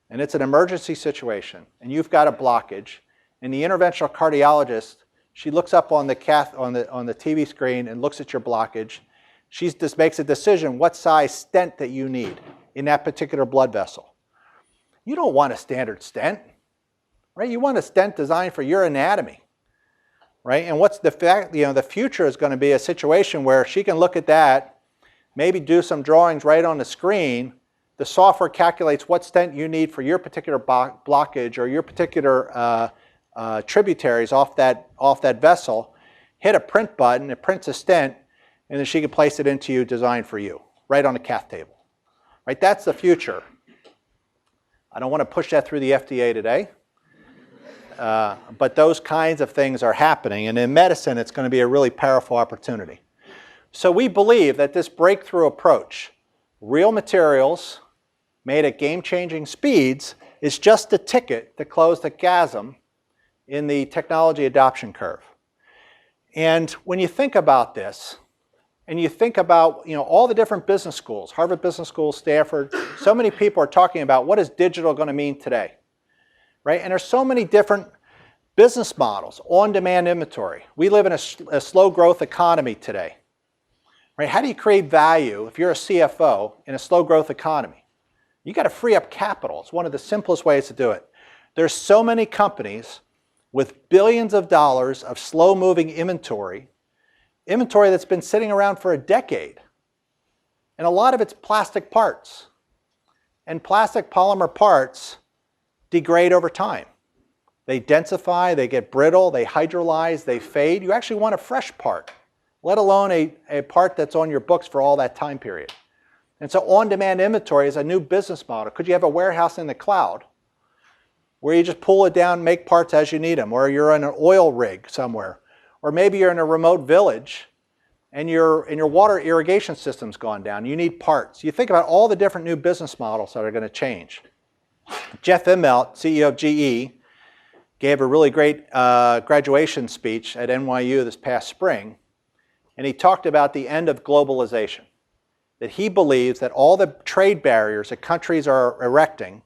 Speaker 1: and it's an emergency situation and you've got a blockage and the interventional cardiologist, she looks up on the TV screen and looks at your blockage. She just makes a decision what size stent that you need in that particular blood vessel. You don't want a standard stent, right? You want a stent designed for your anatomy, right? And what's the fact? The future is going to be a situation where she can look at that, maybe do some drawings right on the screen. The software calculates what stent you need for your particular blockage or your particular tributaries off that vessel, hit a print button, it prints a stent, and then she can place it into you, designed for you, right on the cath table. Right? That's the future. I don't want to push that through the FDA today, but those kinds of things are happening, and in medicine it's going to be a really powerful opportunity. So we believe that this breakthrough approach, real materials made at game-changing speeds, is just a ticket to close the chasm in the technology adoption curve. And when you think about this, and you think about all the different business schools, Harvard Business School, Stanford, so many people are talking about what is digital going to mean today, right? And there's so many different business models, on-demand inventory. We live in a slow growth economy today, right? How do you create value if you're a CFO in a slow growth economy? You got to free up capital. It's one of the simplest ways to do it. There's so many companies with billions of dollars of slow-moving inventory that's been sitting around for a decade. And a lot of it's plastic parts. And plastic polymer parts degrade over time. They densify, they get brittle, they hydrolyze, they fade. You actually want a fresh part, let alone a part that's on your books for all that time period. And so on-demand inventory is a new business model. Could you have a warehouse in the cloud where you just pull it down and make parts as you need them, or you're in an oil rig somewhere, or maybe you're in a remote village and your water irrigation system's gone down. You need parts. You think about all the different new business models that are going to change. Jeff Immelt, CEO of GE, gave a really great graduation speech at NYU this past spring, and he talked about the end of globalization, that he believes that all the trade barriers that countries are erecting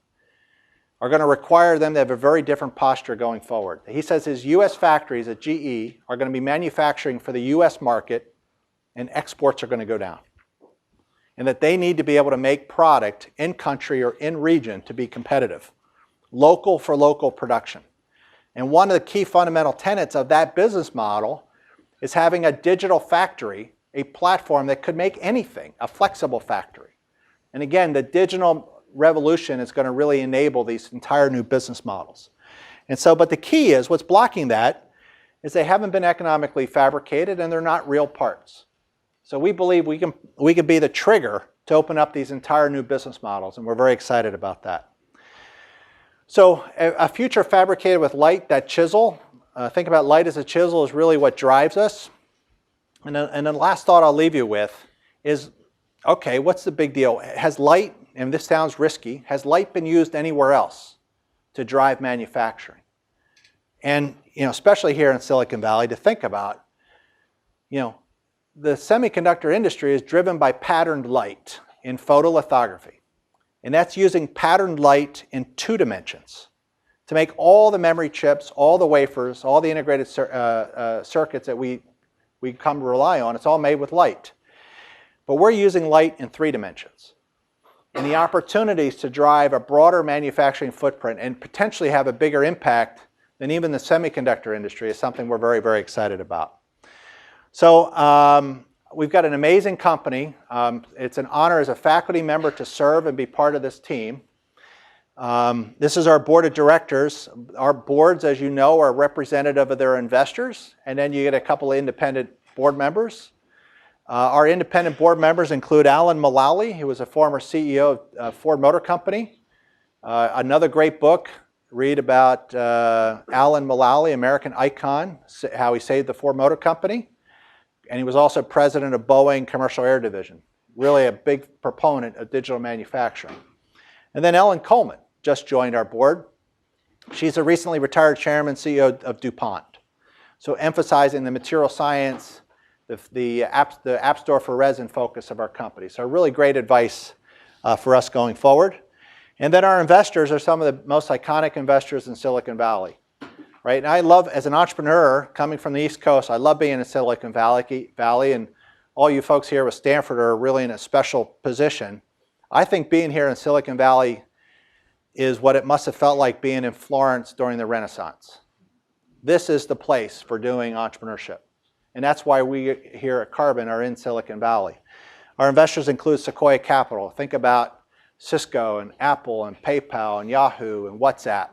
Speaker 1: are going to require them to have a very different posture going forward. He says his U.S. factories at GE are going to be manufacturing for the U.S. market, and exports are going to go down. And that they need to be able to make product in country or in region to be competitive. Local for local production. And one of the key fundamental tenets of that business model is having a digital factory, a platform that could make anything, a flexible factory. And again, the digital revolution is going to really enable these entire new business models. And so, but the key is, what's blocking that is they haven't been economically fabricated and they're not real parts. So we believe we can be the trigger to open up these entire new business models, and we're very excited about that. So a future fabricated with light, that chisel, think about light as a chisel is really what drives us. And the last thought I'll leave you with is, okay, what's the big deal? Has light, and this sounds risky, has light been used anywhere else to drive manufacturing? And especially here in Silicon Valley, to think about, the semiconductor industry is driven by patterned light in photolithography. And that's using patterned light in 2 dimensions to make all the memory chips, all the wafers, all the integrated circuits that we come to rely on. It's all made with light. But we're using light in 3 dimensions. And the opportunities to drive a broader manufacturing footprint and potentially have a bigger impact than even the semiconductor industry is something we're very, very excited about. So we've got an amazing company. It's an honor as a faculty member to serve and be part of this team. This is our board of directors. Our boards, as you know, are representative of their investors, and then you get a couple of independent board members. Our independent board members include Alan Mulally, who was a former CEO of Ford Motor Company. Another great book, read about Alan Mulally, American icon, how he saved the Ford Motor Company. And he was also president of Boeing Commercial Air Division, really a big proponent of digital manufacturing. And then Ellen Coleman just joined our board. She's a recently retired chairman, CEO of DuPont. So emphasizing the material science, the app store for resin focus of our company. So really great advice for us going forward. And then our investors are some of the most iconic investors in Silicon Valley. Right? And I love, as an entrepreneur coming from the East Coast, I love being in Silicon Valley, and all you folks here with Stanford are really in a special position. I think being here in Silicon Valley is what it must have felt like being in Florence during the Renaissance. This is the place for doing entrepreneurship. And that's why we here at Carbon are in Silicon Valley. Our investors include Sequoia Capital. Think about Cisco and Apple and PayPal and Yahoo and WhatsApp.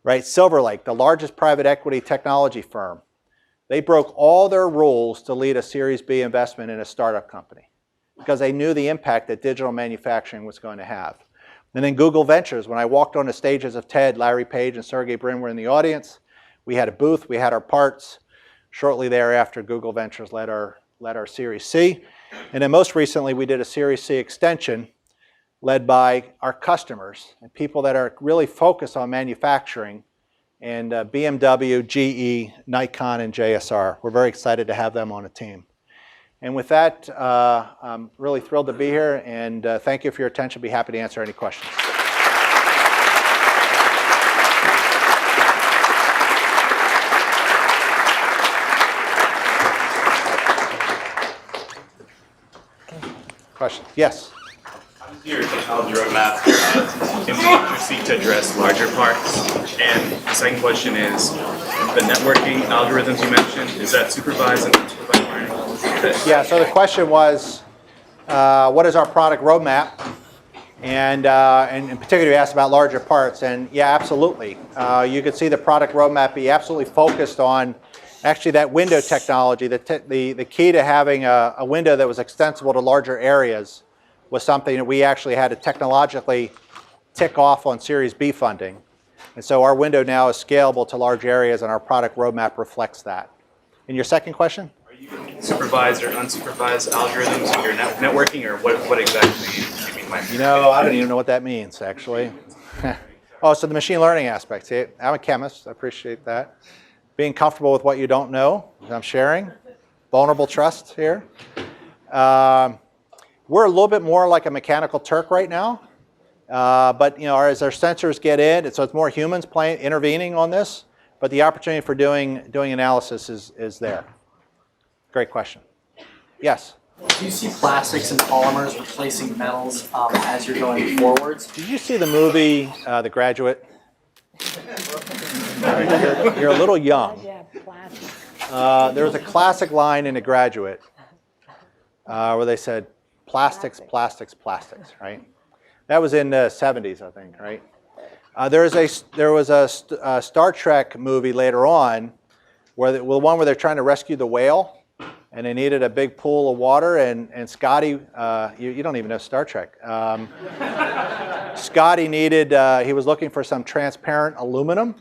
Speaker 1: Right? Silver Lake, the largest private equity technology firm. They broke all their rules to lead a Series B investment in a startup company because they knew the impact that digital manufacturing was going to have. And then Google Ventures, when I walked on the stages of TED, Larry Page and Sergey Brin were in the audience. We had a booth, we had our parts. Shortly thereafter, Google Ventures led our Series C. And then most recently, we did a Series C extension led by our customers and people that are really focused on manufacturing, and BMW, GE, Nikon, and JSR. We're very excited to have them on a team. And with that, I'm really thrilled to be here, and thank you for your attention. I'd be happy to answer any questions. Question? Yes?
Speaker 2: How does your technology roadmap implement your seek to address larger parts? And the second question is, the networking algorithms you mentioned, is that supervised and unsupervised learning?
Speaker 1: Yeah, so the question was, what is our product roadmap? And in particular, you asked about larger parts. And yeah, absolutely. You could see the product roadmap be absolutely focused on actually that window technology. The key to having a window that was extensible to larger areas was something that we actually had to technologically tick off on Series B funding. And so our window now is scalable to large areas, and our product roadmap reflects that. And your second question?
Speaker 2: Are you using supervised or unsupervised algorithms in your networking, or what exactly do you mean by that?
Speaker 1: You know, I don't even know what that means, actually. Oh, so the machine learning aspect. See, I'm a chemist. I appreciate that. Being comfortable with what you don't know, I'm sharing. Vulnerable trust here. We're a little bit more like a mechanical Turk right now. But you know, as our sensors get in, so it's more humans intervening on this. But the opportunity for doing analysis is there. Great question. Yes?
Speaker 3: Do you see plastics and polymers replacing metals as you're going forwards?
Speaker 1: Did you see the movie The Graduate? You're a little young. There was a classic line in The Graduate where they said plastics, plastics, plastics, right? That was in the 70s, I think, right? There was a Star Trek movie later on, where the one where they're trying to rescue the whale, and they needed a big pool of water, and Scotty, you don't even know Star Trek. Scotty needed, he was looking for some transparent aluminum,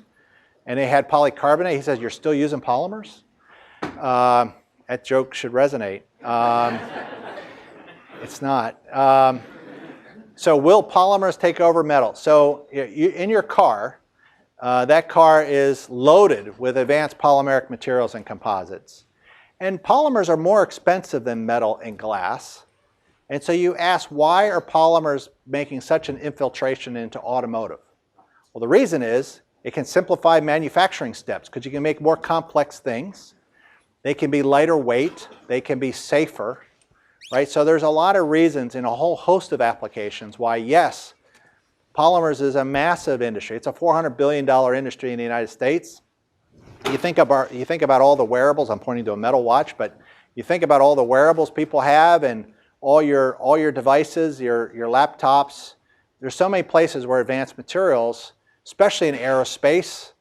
Speaker 1: and they had polycarbonate. He says, "You're still using polymers?" That joke should resonate. It's not. So will polymers take over metal? So in your car, that car is loaded with advanced polymeric materials and composites. And polymers are more expensive than metal and glass. And so you ask, why are polymers making such an infiltration into automotive? Well, the reason is it can simplify manufacturing steps because you can make more complex things. They can be lighter weight. They can be safer. Right? So there's a lot of reasons in a whole host of applications why, yes, polymers is a massive industry. It's a $400 billion industry in the United States. You think about all the wearables. I'm pointing to a metal watch, but you think about all the wearables people have and all your devices, your laptops. There's so many places where advanced materials, especially in aerospace,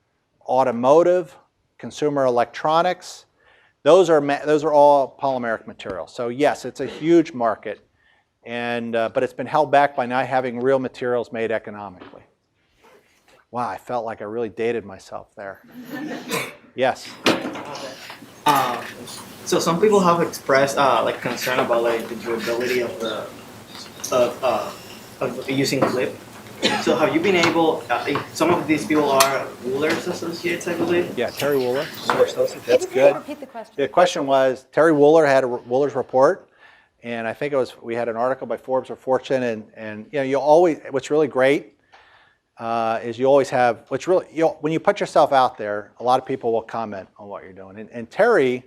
Speaker 1: automotive, consumer electronics, those are all polymeric materials. So yes, it's a huge market, but it's been held back by not having real materials made economically. Wow, I felt like I really dated myself there. Yes.
Speaker 4: So some people have expressed like concern about like the durability of using clip. So have you been able? Some of these people are Wooler's associates, I believe.
Speaker 1: Yeah, Terry Wooler.
Speaker 5: That's good. Repeat the question.
Speaker 1: The question was, Terry Wooler had a Wooler's report, and I think we had an article by Forbes or Fortune, and you always, what's really great is you always have, when you put yourself out there, a lot of people will comment on what you're doing. And Terry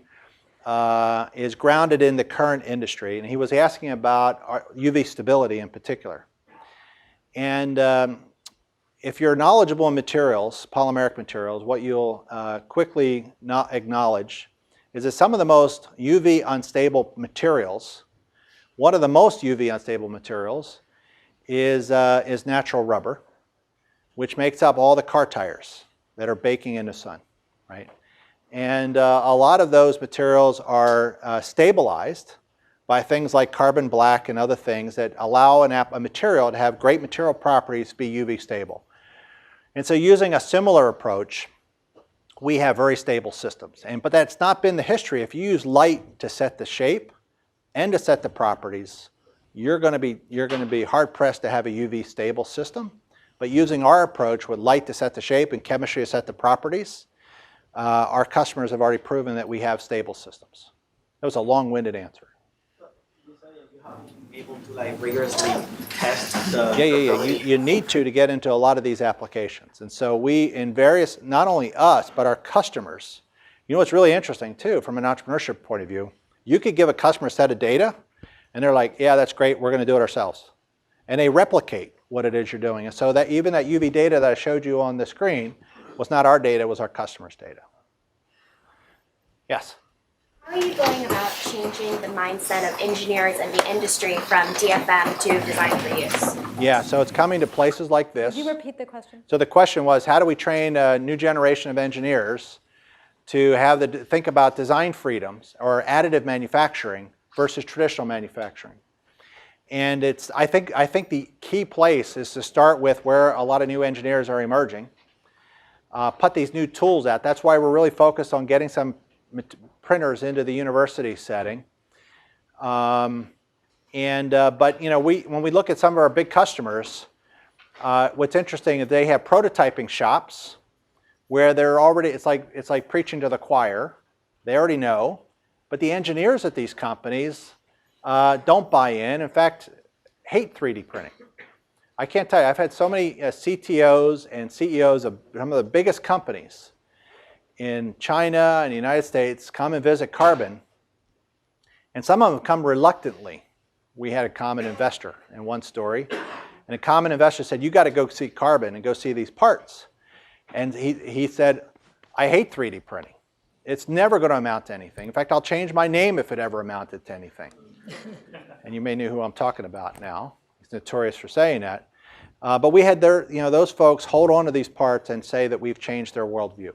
Speaker 1: is grounded in the current industry, and he was asking about UV stability in particular. And if you're knowledgeable in materials, polymeric materials, what you'll quickly not acknowledge is that some of the most UV unstable materials, one of the most UV unstable materials is natural rubber, which makes up all the car tires that are baking in the sun, right? And a lot of those materials are stabilized by things like carbon black and other things that allow a material to have great material properties to be UV stable. And so using a similar approach, we have very stable systems. But that's not been the history. If you use light to set the shape and to set the properties, you're going to be hard pressed to have a UV stable system. But using our approach with light to set the shape and chemistry to set the properties, our customers have already proven that we have stable systems. That was a long-winded answer.
Speaker 4: Able to like rigorously test the
Speaker 1: Yeah. You need to get into a lot of these applications. And so not only us, but our customers. You know what's really interesting too, from an entrepreneurship point of view, you could give a customer a set of data, and they're like, yeah, that's great, we're going to do it ourselves. And they replicate what it is you're doing. And so that even that UV data that I showed you on the screen was not our data, it was our customer's data. Yes?
Speaker 5: How are you going about changing the mindset of engineers and the industry from DFM to design for use?
Speaker 1: Yeah, so it's coming to places like this.
Speaker 6: Could you repeat the question?
Speaker 1: So the question was, how do we train a new generation of engineers to think about design freedoms or additive manufacturing versus traditional manufacturing? And I think the key place is to start with where a lot of new engineers are emerging. Put these new tools out. That's why we're really focused on getting some printers into the university setting. But when we look at some of our big customers, what's interesting is they have prototyping shops where they're already, it's like preaching to the choir. They already know, but the engineers at these companies don't buy in fact, hate 3D printing. I can't tell you, I've had so many CTOs and CEOs of some of the biggest companies in China and the United States come and visit Carbon, and some of them come reluctantly. We had a common investor in one story, and a common investor said, you got to go see Carbon and go see these parts. And he said, I hate 3D printing. It's never going to amount to anything. In fact, I'll change my name if it ever amounted to anything. And you may know who I'm talking about now. He's notorious for saying that. But we had those folks hold on to these parts and say that we've changed their worldview.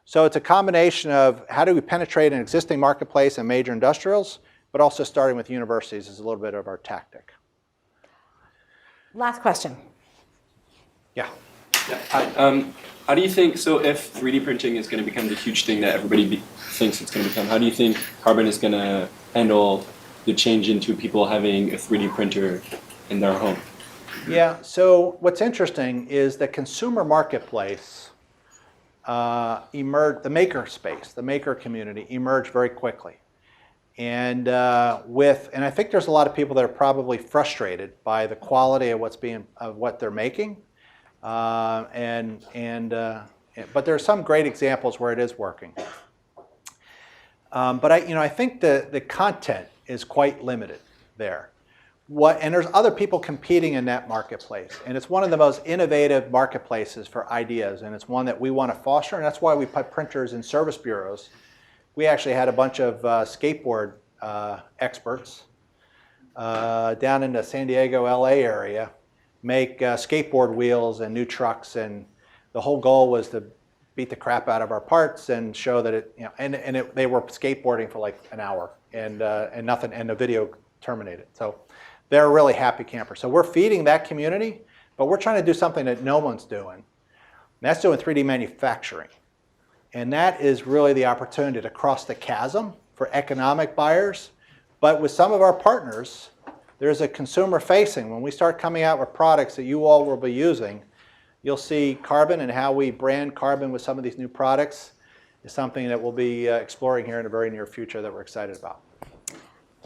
Speaker 1: So it's a combination of how do we penetrate an existing marketplace and major industrials, but also starting with universities is a little bit of our tactic.
Speaker 6: Last question.
Speaker 1: Yeah.
Speaker 7: How do you think, so if 3D printing is going to become the huge thing that everybody thinks it's going to become, how do you think Carbon is going to handle the change into people having a 3D printer in their home?
Speaker 1: Yeah, so what's interesting is the consumer marketplace emerged, the maker space, the maker community emerged very quickly. And I think there's a lot of people that are probably frustrated by the quality of what they're making. But there are some great examples where it is working. But I think the content is quite limited there. And there's other people competing in that marketplace. And it's one of the most innovative marketplaces for ideas. And it's one that we want to foster. And that's why we put printers in service bureaus. We actually had a bunch of skateboard experts down in the San Diego, LA area make skateboard wheels and new trucks. And the whole goal was to beat the crap out of our parts and show that they were skateboarding for like an hour and nothing, and the video terminated. So they're a really happy camper. So we're feeding that community, but we're trying to do something that no one's doing. And that's doing 3D manufacturing. And that is really the opportunity to cross the chasm for economic buyers. But with some of our partners, there's a consumer facing. When we start coming out with products that you all will be using, you'll see Carbon and how we brand Carbon with some of these new products is something that we'll be exploring here in the very near future that we're excited about.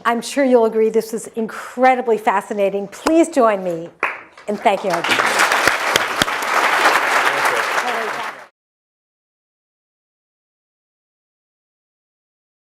Speaker 6: I'm sure you'll agree this was incredibly fascinating. Please join me in thanking our guests.